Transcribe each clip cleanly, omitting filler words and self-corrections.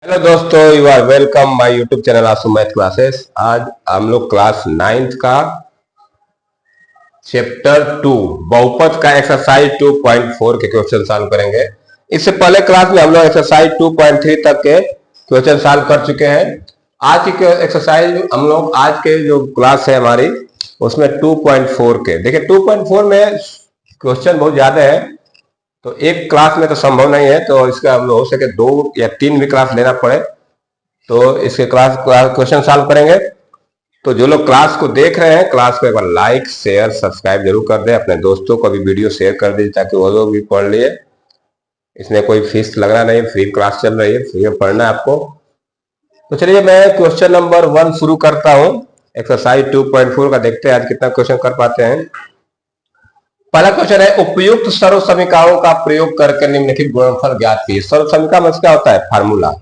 Hello दोस्तों, you are welcome my YouTube channel Aasu math classes. आज हम लोग क्लास 9th का चैप्टर 2 बहुपद का एक्सरसाइज 2.4 के क्वेश्चन सॉल्व करेंगे। इससे पहले क्लास में हम लोग एक्सरसाइज 2.3 तक के क्वेश्चन सॉल्व कर चुके हैं। आज की एक्सरसाइज हम लोग आज के जो क्लास है हमारी उसमें 2.4 के देखिए 2.4 में क्वेश्चन बहुत ज्यादा है, तो एक क्लास में तो संभव नहीं है, तो इसका हम लोग हो सके 2 या 3 भी क्लास लेना पड़े तो इसके क्लास क्वेश्चन सॉल्व करेंगे। तो जो लोग क्लास को देख रहे हैं, क्लास को एक बार लाइक शेयर सब्सक्राइब जरूर कर दें, अपने दोस्तों को भी वीडियो शेयर कर दीजिए ताकि वो लोग भी पढ़ लिए। इसमें कोई फीस लगना नहीं, फ्री क्लास चल रही है, फ्री में पढ़ना है आपको। तो चलिए मैं क्वेश्चन नंबर 1 शुरू करता हूँ। एक्सरसाइज 2.4 का देखते हैं आज कितना क्वेश्चन कर पाते हैं। पहला क्वेश्चन है, उपयुक्त सर्व समीकरणों का प्रयोग करके निम्नलिखित गुणनफल ज्ञात कीजिए। सर्व समीकरण मतलब क्या होता है? फार्मूला।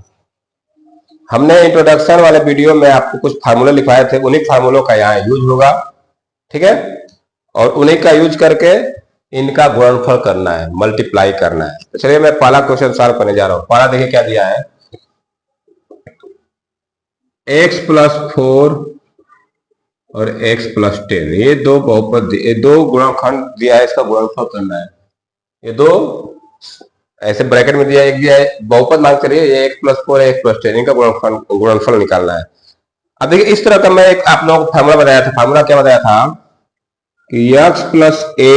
हमने इंट्रोडक्शन वाले वीडियो में आपको कुछ फार्मूले लिखवाए थे, उन्हीं फार्मूलों का यहाँ यूज होगा, ठीक है। और उन्हीं का यूज करके इनका गुणनफल करना है, मल्टीप्लाई करना है। तो चलिए मैं पहला क्वेश्चन सॉल्व करने जा रहा हूँ। पहला देखिए क्या दिया है, x + 4 और x + 10, ये दो बहुपद, ये दो गुणनखंड दिया है, इसका गुणनफल करना है। ये दो ऐसे ब्रैकेट में दिया है, एक दिया है बहुपद मांग करिए, ये x + 4 x + 10, इनका गुणनफल निकालना है। अब देखिए इस तरह का मैं एक आप लोगों को फार्मूला बताया था। फार्मूला क्या बताया था कि x + a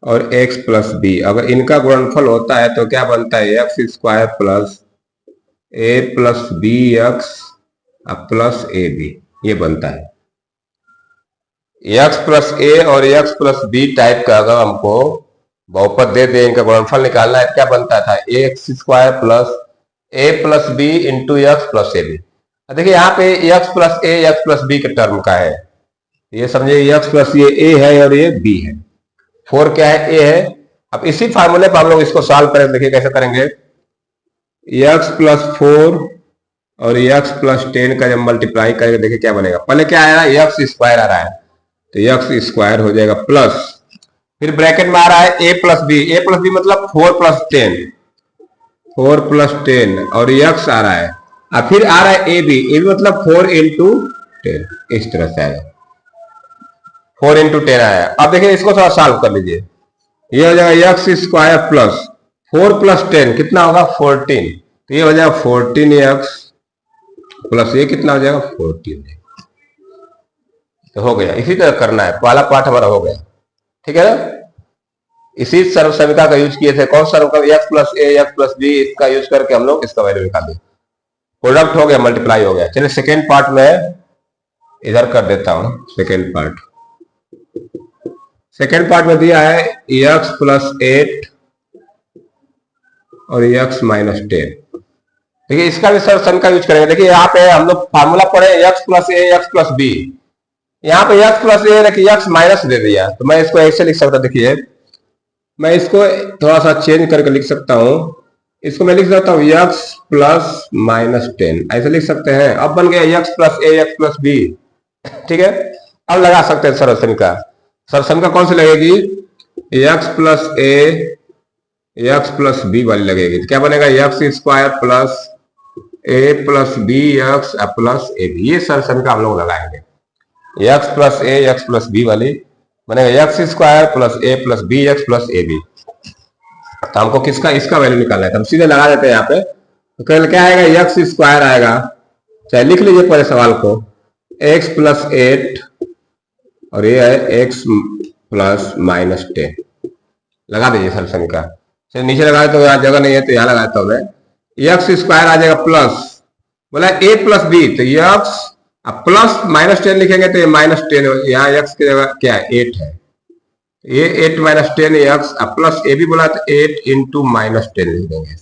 और x + b अगर इनका गुणनफल होता है तो क्या बनता है? x² + a + bx + ab, ये बनता है। x + a और x + b टाइप का अगर हमको बहुपद दे दे, इनका गुणनफल निकालना है, क्या बनता था? x² + a + b × x + ab। देखिए यहाँ पे x + a x + b के टर्म का है, ये समझिए x + ये a है और ये b है, 4 क्या है? a है। अब इसी फार्मूले पर हम लोग इसको सॉल्व करें, देखिए कैसे करेंगे। x + 4 और x + 10 का जब मल्टीप्लाई करेंगे देखिए क्या बनेगा। पहले क्या आ रहा है? x² आ रहा है, तो x² हो जाएगा प्लस, फिर ब्रैकेट में आ रहा है a + b, a + b मतलब 4 + 10, 4 + 10 और x आ रहा है, और फिर आ रहा है ab, ab मतलब 4 × 10, इस तरह से आएगा, 4 × 10 आया। अब देखिए इसको थोड़ा सॉल्व कर लीजिए, ये हो जाएगा x² प्लस 4 + 10 कितना होगा? 14, तो ये हो जाएगा 14x प्लस ये कितना हो जाएगा? 14। तो हो गया, इसी तरह करना है, पहला पार्ट हमारा हो गया, ठीक है ना। इसी सर्व समीकरण का यूज किए थे, कौन सा सर्व? x + a x + b, इसका यूज करके हम लोग इसका वैल्यू निकाल दिए, प्रोडक्ट हो गया, मल्टीप्लाई हो गया। चलिए सेकेंड पार्ट में इधर कर देता हूं। सेकेंड पार्ट में दिया है x + 8 और x - 10। देखिए इसका भी सर्व समीकरण यूज करेंगे। देखिए यहाँ पे हम लोग फार्मूला पढ़े x + a x + b, यहाँ पे x + a रखिए, x माइनस दे दिया, तो मैं इसको ऐसे लिख सकता, देखिए मैं इसको थोड़ा सा चेंज करके लिख सकता हूं। इसको मैं लिख सकता हूं x + - 10, ऐसे लिख सकते हैं। अब बन गया x + a x + b, ठीक है। अब लगा सकते हैं सर्व समीकरण। सर्व समीकरण कौन सी लगेगी? x + a x + b वाली लगेगी। तो क्या बनेगा? x² + a + bx + ab, ये सर्व समीकरण हम लोग लगाएंगे। x + a x + b वाली बनेगा x² + a + bx + ab। तो हमको किसका, इसका वैल्यू निकालना है, तो हम सीधे लगा देते हैं यहाँ पे। तो क्या आएगा? x² आएगा, चाहे लिख लीजिए पहले सवाल को, x + 8 और ये है x + -10, लगा दीजिए सर्व समीकरण। चलिए नीचे लगा तो यहाँ जगह नहीं है तो यहाँ लगाता हूँ मैं। x² आ जाएगा प्लस, बोला a + b, तो x प्लस -10 लिखेंगे तो ये -10, यहाँ x की जगह क्या है? 8 है, ये 8 - 10 x प्लस a भी बोला तो 8 × -10 लिख देंगे।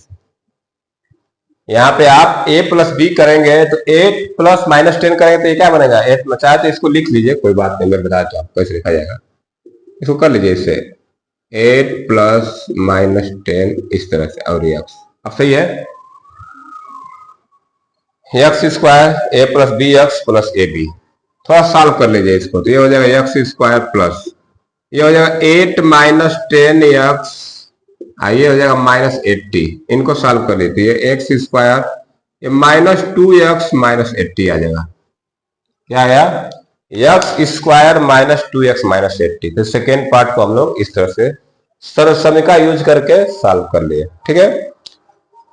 यहाँ पे आप a + b करेंगे तो 8 + -10 करेंगे तो ये क्या बनेगा? 8, चाहे तो इसको लिख लीजिए, कोई बात नहीं, मैं बता तो आपको कैसे लिखा जाएगा, इसको कर लीजिए इससे 8 + -10 इस तरह से, और x अब सही है, x² a + bx + ab। थोड़ा सॉल्व कर लीजिए इसको, तो ये हो जाएगा x² प्लस, ये हो जाएगा 8 - 10x ये हो जाएगा -80। इनको सॉल्व कर लेते हैं, एक्स स्क्वायर ये -2x-80 आ जाएगा। क्या आया? X square -2x-80। तो सेकेंड पार्ट को हम लोग इस तरह से सरल समीकरण का यूज करके सॉल्व कर लिए। ठीक है,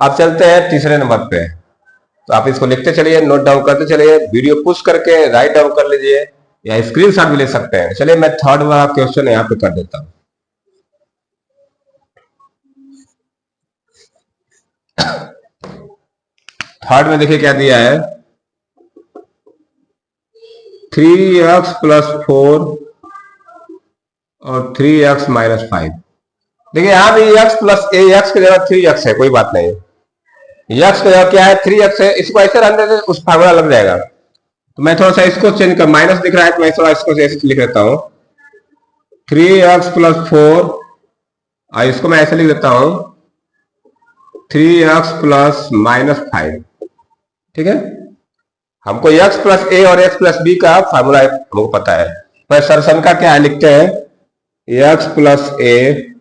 अब चलते हैं तीसरे नंबर पे। तो आप इसको लिखते चलिए, नोट डाउन करते चलिए, वीडियो पुश करके राइट डाउन कर लीजिए या स्क्रीनशॉट भी ले सकते हैं। चलिए मैं थर्ड वाला क्वेश्चन यहाँ पे कर देता हूं। थर्ड में देखिए क्या दिया है, 3x+4 और 3x-5। देखिए यहाँ भी x की जगह 3x है, कोई बात नहीं। x की जगह क्या है? 3x है। इसको ऐसे रहने देते, उस फार्मूला लग जाएगा। तो मैं थोड़ा सा इसको चेंज कर, माइनस दिख रहा है तो मैं थोड़ा इसको ऐसे लिख देता हूं, 3x+4 और इसको मैं ऐसे लिख देता हूं 3x+-5। ठीक है, हमको x+a और x+b का फार्मूला हमको पता है। पर सरसन का क्या है, लिखते हैं x+a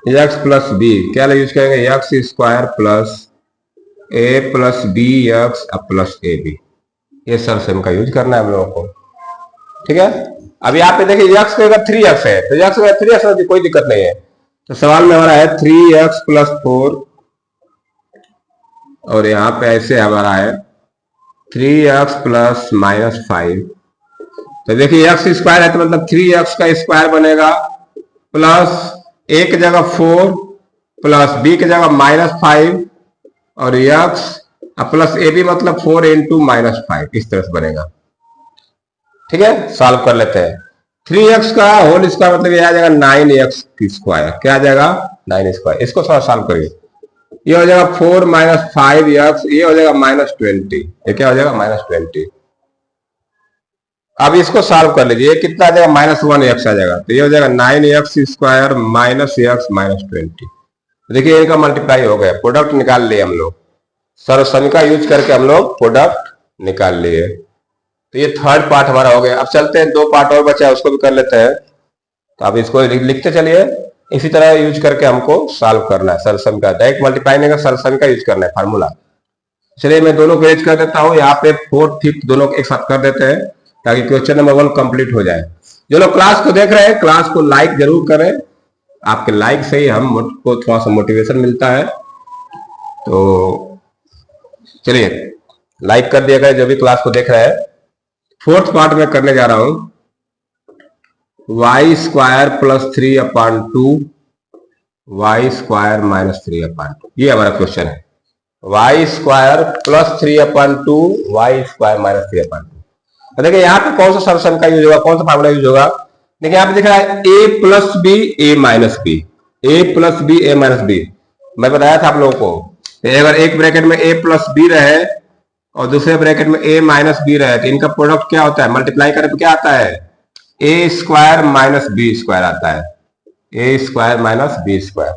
x+b क्या यूज करेंगे, x² + a+b+ab। ये सरसन का यूज करना है हम लोगों को। ठीक है, अब यहाँ पे देखिए x की जगह 3x है, तो x की जगह 3x है, कोई दिक्कत नहीं है। तो सवाल में हमारा है 3x+4 और यहाँ पे ऐसे हमारा है 3x+-5। तो देखिए x² है तो मतलब 3x का स्क्वायर बनेगा, प्लस a की जगह 4 प्लस b की जगह -5 और x प्लस a b मतलब 4 × -5, इस तरह से बनेगा। ठीक है, सॉल्व कर लेते हैं। 3x का होल स्क्वायर मतलब ये आ जाएगा 9x²। क्या आ जाएगा? 9²। इसको थोड़ा सॉल्व करिए, ये हो जाएगा 4 - 5x, ये हो जाएगा -20। ये क्या हो जाएगा? -20। अब इसको सॉल्व कर लीजिए, कितना आ जाएगा? -1x आ जाएगा। तो ये हो जाएगा 9x² -x -20। देखिए इनका मल्टीप्लाई हो गया, प्रोडक्ट निकाल लिए हम लोग। सरसमीका यूज करके हम लोग प्रोडक्ट निकाल लिए। तो ये थर्ड पार्ट हमारा हो गया। अब चलते हैं, 2 पार्ट और बचा है, उसको भी कर लेते हैं। तो आप इसको लिखते चलिए, इसी तरह यूज करके हमको सॉल्व करना है। सरसमीका डायरेक्ट मल्टीप्लाई नहीं कर, सरसमीका यूज करना है फार्मूला। चलिए मैं दोनों पेज कर देता हूँ, यहाँ पे 4th 5th दोनों एक साथ कर देते हैं ताकि क्वेश्चन नंबर 1 कंप्लीट हो जाए। जो लोग क्लास को देख रहे हैं, क्लास को लाइक जरूर करें। आपके लाइक से ही हमको थोड़ा सा मोटिवेशन मिलता है। तो चलिए लाइक कर दिया गया जो भी क्लास को देख रहे हैं। 4th पार्ट में करने जा रहा हूं, y² + 3/2 y² - 3/2। ये हमारा क्वेश्चन है, y² + 3/2 y² - 3/2। देखिए यहाँ पे कौन सा सरसम का यूज होगा, कौन सा फार्मूला यूज होगा? देखिए यहाँ पे दिख रहा है a + b a - b, a + b a - b। मैं बताया था आप लोगों को, अगर एक ब्रैकेट में a + b रहे और दूसरे ब्रैकेट में a - b रहे तो इनका प्रोडक्ट क्या होता है? मल्टीप्लाई करें तो क्या आता है? a² - b² आता है, a² - b²।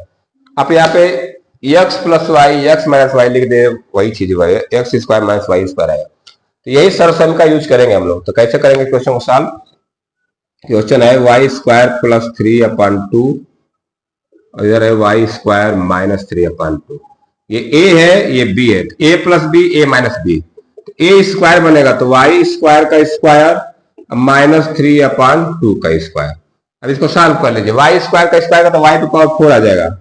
आप यहाँ पे x + y x - y लिख दे, वही चीज है, x² - y² है। तो यही सरसम का यूज करेंगे हम लोग। तो कैसे करेंगे क्वेश्चन को सॉल्व? क्वेश्चन है y² + 3/2 और इधर है y² - 3/2। ये a है, ये b है, a + b a - b। a² बनेगा तो y² का स्क्वायर -3/2 का स्क्वायर। अब इसको सॉल्व कर लीजिए, y² का स्क्वायर का तो y⁴ आ जाएगा,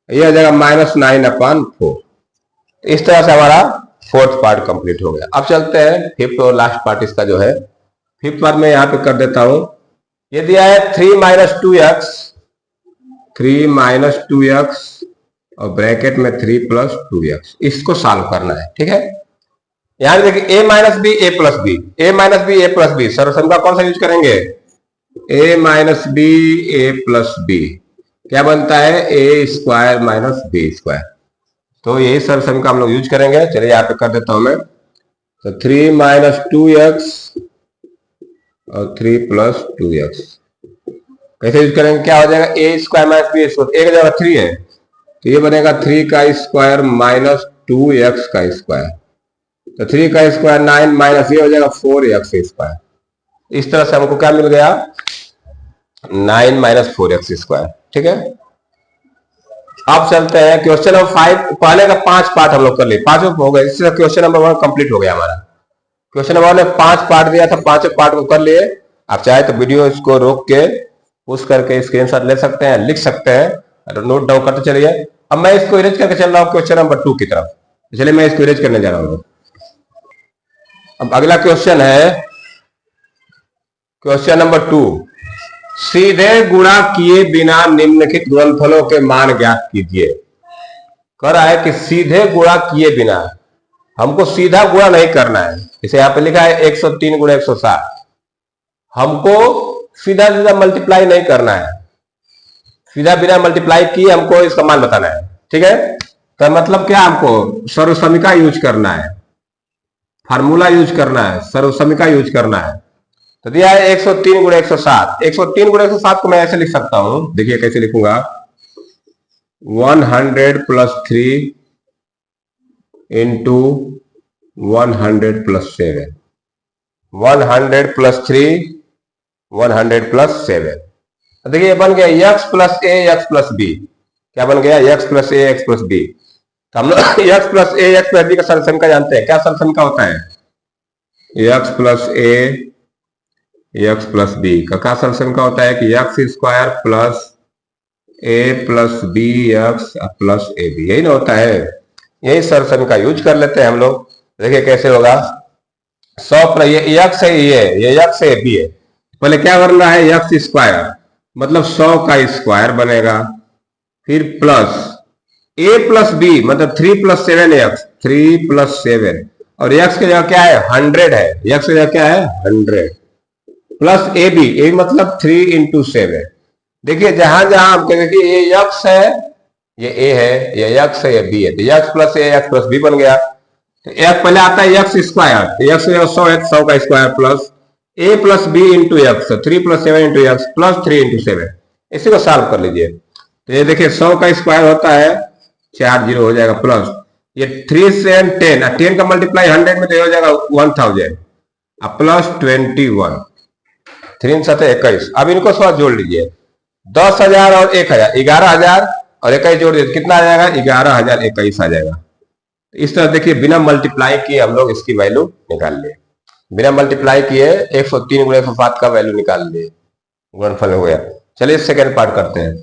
ये आ जाएगा -9/4। इस तरह से हमारा 4th पार्ट कंप्लीट हो गया। अब चलते हैं 5th और लास्ट पार्ट इसका जो है। 5th पार्ट में यहाँ पे कर देता हूं, ये दिया है 3 - 2x, 3 - 2x और ब्रैकेट में 3 + 2x। इसको सॉल्व करना है। ठीक है, यहां देखिए a - b a + b, a - b a + b। SRSAM का कौन सा यूज करेंगे? a - b a + b क्या बनता है? a² - b²। तो यही सरसम का हम लोग यूज करेंगे। चलिए यहाँ पे कर देता हूं मैं। तो 3 - 2x और 3 + 2x कैसे यूज करेंगे? क्या हो जाएगा? a² - b²। एक जगह 3 है तो ये बनेगा 3 का स्क्वायर - 2x का स्क्वायर। तो 3 का स्क्वायर 9 माइनस ये हो जाएगा 4x²। इस तरह से हमको क्या मिल गया? 9 - 4x²। ठीक है, अब चलते हैं क्वेश्चन नंबर 5। पहले का 5 पार्ट हम लोग कर लिए, पांचों हो गए, इससे क्वेश्चन नंबर 1 कंप्लीट हो गया हमारा। क्वेश्चन नंबर 1 ने 5 पार्ट दिया था, 5 पार्ट को कर लिए। आप चाहे तो वीडियो इसको रोक के पुश करके स्क्रीनशॉट ले सकते हैं, लिख सकते हैं, नोट डाउन करते चलिए। अब मैं इसको इरेज करके चल रहा हूँ क्वेश्चन नंबर 2 की तरफ। चलिए मैं इसको इरेज करने जा रहा हूँ। अब अगला क्वेश्चन है क्वेश्चन नंबर 2। सीधे गुणा किए बिना निम्नलिखित गुणनफलों के मान ज्ञात कीजिए। कह रहा है कि सीधे गुणा किए बिना, हमको सीधा गुणा नहीं करना है। इसे यहां पे लिखा है 103 गुणा 160, हमको सीधा सीधा मल्टीप्लाई नहीं करना है, सीधा बिना मल्टीप्लाई किए हमको इसका मान बताना है। ठीक है, तो मतलब क्या, हमको सर्वसमीका यूज करना है, फार्मूला यूज करना है, सर्वसमीका यूज करना है। तो दिया है 103 गुणा 160। 103 गुणा 160 को मैं ऐसे लिख सकता हूं, देखिए कैसे लिखूंगा। 100 + 3 इंटू 100 + 7, 100 + 3 100 + 7। देखिए बन गया x + a x + b। क्या बन गया? x + a x + b। तो हम लोग x + a x + b का सर्वसमीका जानते हैं। क्या सर्वसमीका होता है? x + a x + b का सर्वसमीका होता है कि x² + a + bx + ab, यही ना होता है। यही सर्वसमीका यूज कर लेते हैं हम लोग। देखिए कैसे होगा। 100 ये x है, ये x है, b है। पहले क्या बन रहा है? x², मतलब 100 का स्क्वायर बनेगा, फिर प्लस a + b मतलब 3 + 7x, 3 + 7, और x की जगह क्या है? 100 है, x की जगह क्या है? 100, प्लस ab मतलब 3 × 7। देखिए जहां जहां हम कहेंगे ये x है, ये a है, ये x है, ये b है, तो x + a x + b बन गया। तो x पहले आता है x², तो x 100 का square plus a + b × x, 3 + 7 × x plus 3 × 7। इसी को सॉल्व कर लीजिए। तो ये देखिए 100 का स्क्वायर होता है 4 0 हो जाएगा, प्लस ये 3 से 10, 10 का मल्टीप्लाई 100 में तो हो जाएगा 1000, प्लस 21, 3 × 7 21। अब इनको थोड़ा जोड़ लीजिए, 10,000 और 1,000, 11,000 और 21 जोड़ दीजिए, कितना आ जाएगा? 11,021 आ जाएगा। तो इस तरह देखिए बिना मल्टीप्लाई किए हम लोग इसकी वैल्यू निकाल लिए। बिना मल्टीप्लाई किए 103 गुणा 160 का वैल्यू निकाल लिए, गुणनफल हो गया। चलिए सेकेंड पार्ट करते हैं।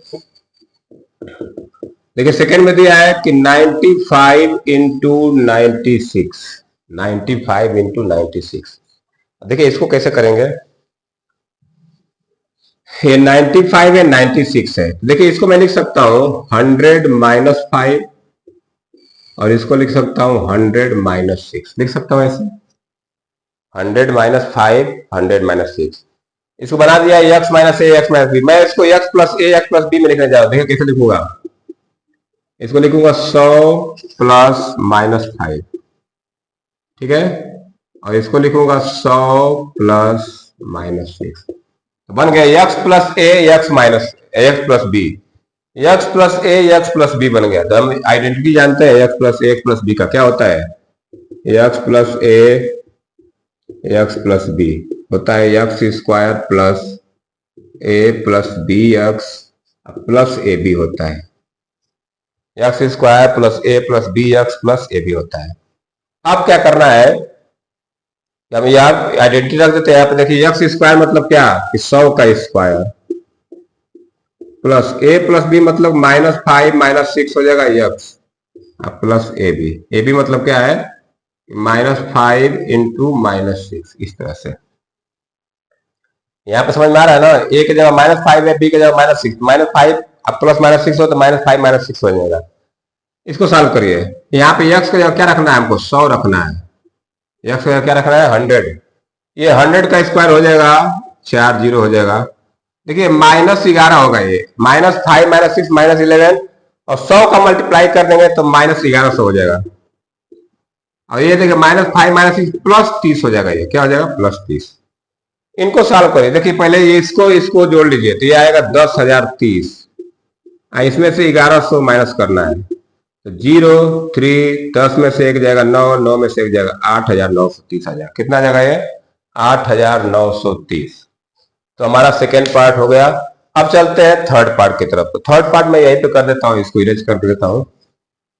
देखिए सेकेंड में दिया है कि 95 × 96, 95 × 96। देखिए इसको कैसे करेंगे। ये 95 है, 96 है। देखिए इसको मैं लिख सकता हूं 100 - 5, और इसको लिख सकता हूं 100 - 6, लिख सकता हूं ऐसे 100 - 5 100 - 6। इसको बना दिया x - a x - b। मैं इसको x + a x + b में लिखने जा रहा हूं। देखिए कैसे लिखूंगा। इसको लिखूंगा 100 + -5, ठीक है, और इसको लिखूंगा 100 + -6। तो बन गया x + a x + b, x + a x + b बन गया। तो हम आइडेंटिटी जानते हैं x + a x + b का क्या होता है। x + a x + b होता है x² + a + bx + ab होता है। x² + a + bx + ab होता है। अब क्या करना है, हम यहाँ आइडेंटिटी रख देते हैं। यहाँ पे देखिए x² मतलब क्या? 100 का स्क्वायर, प्लस a + b मतलब -5 - 6 हो जाएगा x, प्लस ab मतलब क्या है? -5 × -6। इस तरह से यहाँ पे समझ में आ रहा है ना। a की जगह -5 है, b की जगह -6, -5 अब प्लस -6 हो तो -5 - 6 हो जाएगा। इसको सॉल्व करिए। यहाँ पे x की जगह क्या रखना है? हमको 100 रखना है। x की जगह क्या रखना है? 100। ये 100 का स्क्वायर हो जाएगा 4 0 हो जाएगा। देखिए -11 होगा, ये -5 - 6 -11, और 100 का मल्टीप्लाई कर देंगे तो -1100 हो जाएगा। और ये देखिए -5 - 6 प्लस 30 हो जाएगा। ये क्या हो जाएगा? प्लस 30। इनको सॉल्व करिए। देखिए पहले ये इसको जोड़ लीजिए, तो ये आएगा 10,030, इसमें से 1100 माइनस करना है। तो 0 3, 10 में से 1 जाएगा 9, 9 में से 1 जाएगा 8,930 आ जाएगा। कितना जाएगा ये? 8,930। तो हमारा सेकेंड पार्ट हो गया। अब चलते हैं थर्ड पार्ट की तरफ। तो थर्ड पार्ट मैं यहीं पे कर देता हूँ, इसको इरेज कर देता हूँ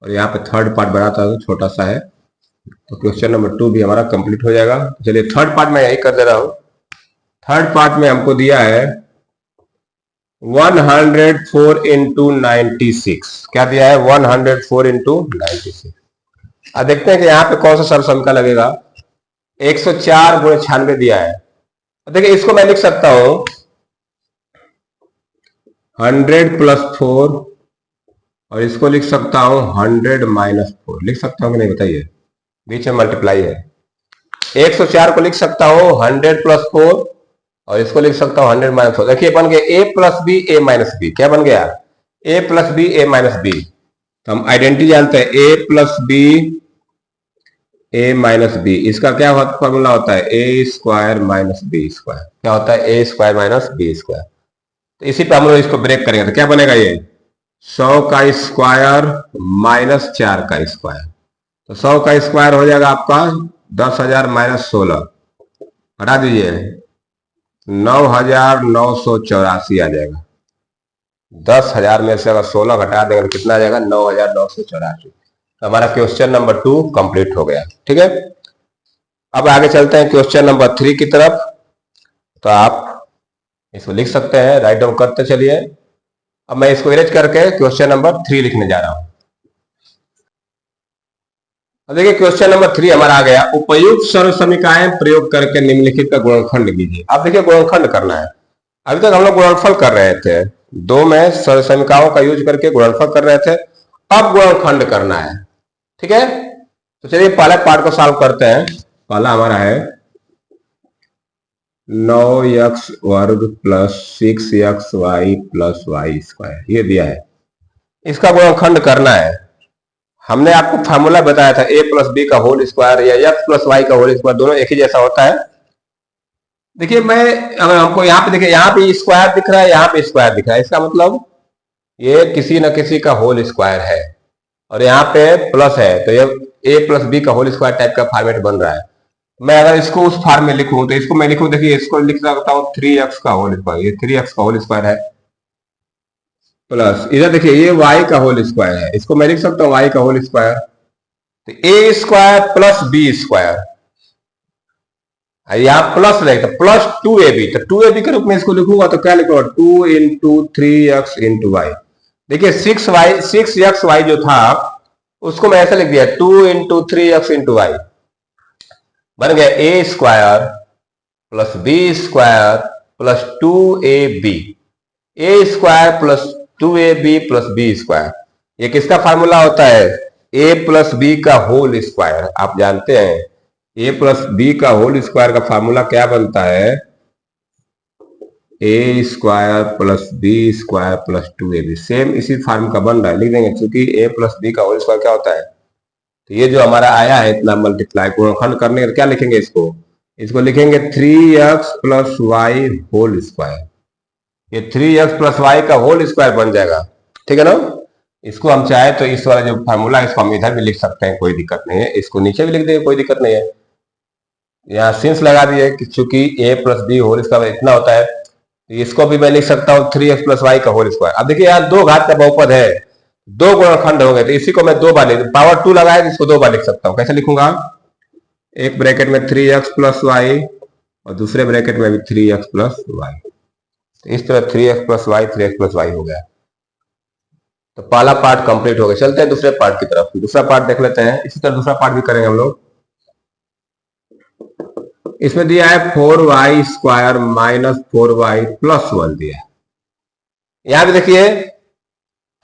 और यहाँ पे थर्ड पार्ट बनाता हूँ, छोटा सा है। तो क्वेश्चन नंबर 2 भी हमारा कंप्लीट हो जाएगा। चलिए थर्ड पार्ट में यही कर दे रहा हूँ। थर्ड पार्ट में हमको दिया है 104 इंटू 96। क्या दिया है? 104 इंटू 96। अब देखते हैं कि यहाँ पे कौन सा सरसम लगेगा। 104 गुणे 96 दिया है। देखिए इसको मैं लिख सकता हूं 100 प्लस 4 और इसको लिख सकता हूं 100 माइनस 4। लिख सकता हूं कि नहीं बताइए? बीच में मल्टीप्लाई है। 104 को लिख सकता हूं 100 प्लस 4 और इसको लिख सकता हूं 100 माइनस 4। देखिए बन गया A plus B A minus B. क्या बन गया? A plus B A minus B. तो हम आइडेंटिटी जानते हैं, ए प्लस बी ए माइनस बी। इसका क्या फॉर्मूला होता है? A square minus B square. क्या होता है? A square minus B square. तो इसी पे हम लोग इसको ब्रेक करेंगे तो क्या बनेगा? ये 100 का स्क्वायर माइनस 4 का स्क्वायर। तो 100 का स्क्वायर हो जाएगा आपका 10,000 माइनस 16। हटा दीजिए 9,984 आ जाएगा। 10,000 में से अगर 16 घटा देंगे तो कितना आ जाएगा? 9,984। तो हमारा क्वेश्चन नंबर 2 कंप्लीट हो गया। ठीक है, अब आगे चलते हैं क्वेश्चन नंबर 3 की तरफ। तो आप इसको लिख सकते हैं, राइट डाउन करते चलिए। अब मैं इसको इरेज करके क्वेश्चन नंबर 3 लिखने जा रहा हूं। अब देखिए क्वेश्चन नंबर 3 हमारा आ गया, उपयुक्त सर्वसमीकाएं प्रयोग करके निम्नलिखित का गुणनखंड कीजिए। अब देखिए गुणनखंड करना है। अभी तक हम लोग गुणनफल कर रहे थे, दो में सर्वसमीकाओं का यूज करके गुणनफल कर रहे थे। अब गुणनखंड करना है। ठीक है, तो चलिए पहले पार्ट को सॉल्व करते हैं। पहला हमारा है 9x वर्ग plus 6xy plus Y square, ये दिया है। इसका गुणनखंड करना है। हमने आपको फार्मूला बताया था, a प्लस बी का होल स्क्वायर या x प्लस वाई का होल स्क्वायर, दोनों एक ही जैसा होता है। देखिए मैं अगर हमको यहाँ पे देखिए, यहाँ पे स्क्वायर दिख रहा है, यहाँ पे स्क्वायर दिख रहा है, इसका मतलब ये किसी न किसी का होल स्क्वायर है। और यहाँ पे प्लस है तो ये a प्लस बी का होल स्क्वायर टाइप का फॉर्मेट बन रहा है। मैं अगर इसको उस फॉर्म में लिखूं तो इसको मैं लिखूं, देखिए इसको लिख सकता हूं 3x का होल स्क्वायर। ये 3x का होल स्क्वायर है प्लस इधर देखिए ये y का होल स्क्वायर है, इसको मैं लिख सकता हूं y का होल स्क्वायर। तो a square plus B square, यहाँ प्लस रहेगा प्लस 2ab। तो 2ab के रूप में इसको लिखूंगा तो क्या लिखूंगा? 2 इंटू 3x इंटू वाई। देखिए 6xy जो था उसको मैं ऐसा लिख दिया 2 इंटू 3x इंटू वाई। बन गया a square plus B square plus 2ab। A square plus 2ab plus B square, ये किसका फार्मूला होता है? a प्लस बी का होल स्क्वायर। आप जानते हैं a प्लस बी का होल स्क्वायर का फार्मूला क्या बनता है? A square plus B square plus 2ab। Same इसी फॉर्म का बन रहा है, लिख देंगे क्योंकि a प्लस बी का होल स्क्वायर क्या होता है। तो ये जो हमारा आया है इतना मल्टीप्लाई, गुणनखंड करने का क्या लिखेंगे? इसको लिखेंगे 3x plus Y whole square. ये 3x प्लस वाई का होल स्क्वायर बन जाएगा। ठीक है ना? इसको हम चाहे तो इस वाला जो फार्मूला है इसको हम इधर भी लिख सकते हैं, कोई दिक्कत नहीं है। इसको नीचे भी लिख देंगे, कोई दिक्कत नहीं है। यहाँ सिंस लगा दिए कि चूंकि a plus B whole square इतना होता है, तो इसको भी मैं लिख सकता हूँ 3x प्लस वाई का होल स्क्वायर। अब देखिए यहाँ दो घात का बहुपद है, दो गुणनखंड हो गए, तो इसी को मैं दो बार लिख, पावर 2 लगाया इसको दो बार लिख सकता हूँ। कैसे लिखूंगा? एक ब्रैकेट में 3x प्लस वाई और दूसरे ब्रैकेट में भी 3x प्लस वाई। तो इस तरह 3x plus Y 3x plus Y हो गया। तो पहला पार्ट कंप्लीट हो गया। चलते हैं दूसरे पार्ट की तरफ। दूसरा पार्ट देख लेते हैं। इसी तरह दूसरा पार्ट भी करेंगे हम लोग। इसमें दिया है 4y square minus 4y plus 1 दिया है। यहां भी देखिए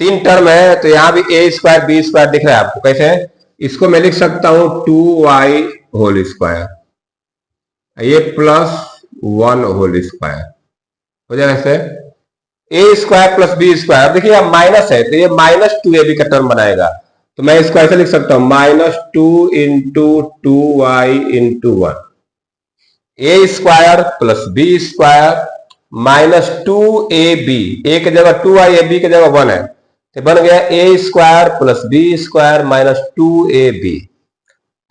3 टर्म है, तो यहां भी a स्क्वायर बी स्क्वायर दिख रहा है आपको। कैसे? इसको मैं लिख सकता हूं 2y होल स्क्वायर, ये प्लस 1 होल स्क्वायर हो जाएगा। ऐसे a square plus B square, देखिए यहां माइनस है तो ये माइनस 2ab का टर्म बनाएगा। तो मैं इसको ऐसे लिख सकता हूं minus 2 into 2y into 1। A square plus B square minus 2ab, A की जगह 2y है, बी की जगह 1 है, तो बन गया A square plus B square minus 2ab।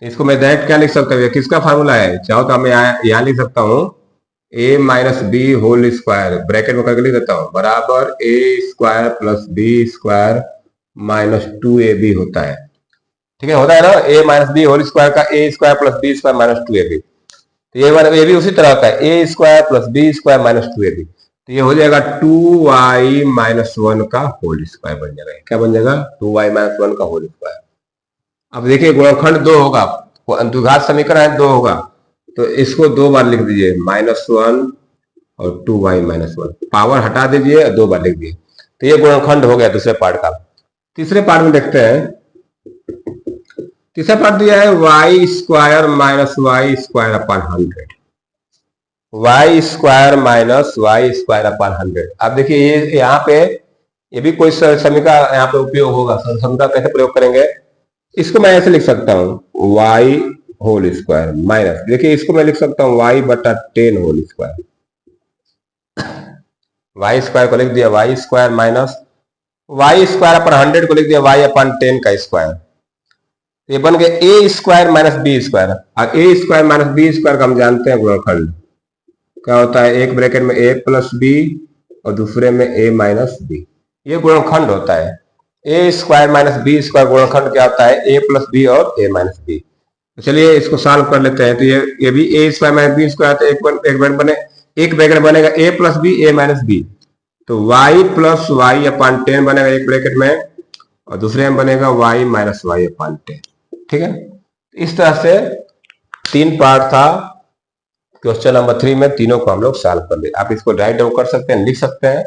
इसको मैं डायरेक्ट क्या लिख सकता हूँ? किसका फार्मूला है? चाहो तो मैं यहां लिख सकता हूं A minus B whole square bracket में करके लिख देता हूं बराबर A square plus B square minus 2ab होता है। ठीक है, होता है ना, A minus B whole square का A square plus B square minus 2ab। तो ये भी उसी तरह का है, A square plus B square minus 2ab। तो ये हो जाएगा 2y माइनस 1 का होल स्क्वायर बन जाएगा। क्या बन जाएगा? 2y माइनस 1 का होल स्क्वायर। अब देखिए गुणनखंड 2 होगा, द्विघात समीकरण है 2 होगा, तो इसको 2 बार लिख दीजिए -1 और 2y माइनस 1, पावर हटा दीजिए और 2 बार लिख दीजिए। तो ये गुणनखंड हो गया दूसरे पार्ट का। तीसरे पार्ट में देखते हैं। तीसरा पार्ट दिया है Y square minus Y square upon 100, Y square minus Y square upon 100। अब देखिए ये यहाँ पे ये भी कोई समीकरण यहाँ पे उपयोग होगा। समीकरण कैसे प्रयोग करेंगे? इसको मैं ऐसे लिख सकता हूँ वाई होल स्क्वायर माइनस, देखिए इसको मैं लिख सकता हूँ वाई बटा 10 होल स्क्वायर। वाई स्क्वायर को लिख दिया Y square minus Y square upon 100 को लिख दिया वाई अपॉन 10 का स्क्वायर। ये बन गया A square minus B square. अब ए स्क्वायर माइनस बी स्क्वायर का हम जानते हैं गुणनखंड क्या होता है, एक ब्रैकेट में ए प्लस बी और दूसरे में ए माइनस बी, ये गुणनखंड होता है। A square minus B square गुणनखंड क्या होता है? ए प्लस बी और ए माइनस बी। तो चलिए इसको सॉल्व कर लेते हैं। तो ये भी ए स्क्वायर माइनस बी स्क्वायर, तो एक ब्रैकेट बनेगा ए प्लस बी ए माइनस बी, तो वाई प्लस वाई अपॉन 10 बनेगा एक ब्रैकेट में, और दूसरे में बनेगा वाई माइनस वाई अपॉन 10। ठीक है, इस तरह से 3 पार्ट था क्वेश्चन नंबर 3 में, तीनों को हम लोग सॉल्व कर ले। आप इसको राइट डाउन कर सकते हैं, लिख सकते हैं।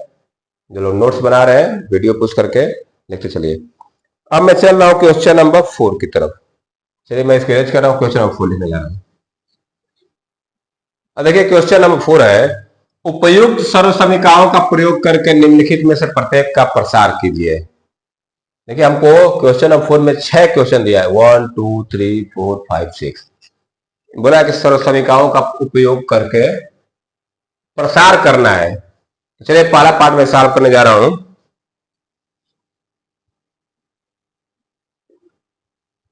जो लोग नोट्स बना रहे हैं वीडियो पुश करके लिखते चलिए। अब मैं चल रहा हूं क्वेश्चन नंबर 4 की तरफ। चलिए मैं इसको एरेंज कर रहा हूं, क्वेश्चन नंबर 4 लिखने जा रहा हूं। अब देखिए क्वेश्चन नंबर 4 है, उपयुक्त सर्वसमीकरणों का प्रयोग करके निम्नलिखित में से प्रत्येक का प्रसार कीजिए। देखिए हमको क्वेश्चन नंबर 4 में 6 क्वेश्चन दिया है, 1 2 3 4 5 6। बोला है कि सर्वसमीकरणों का उपयोग करके प्रसार करना है। चलिए पहला पार्ट में सॉल्व करने जा रहा हूं।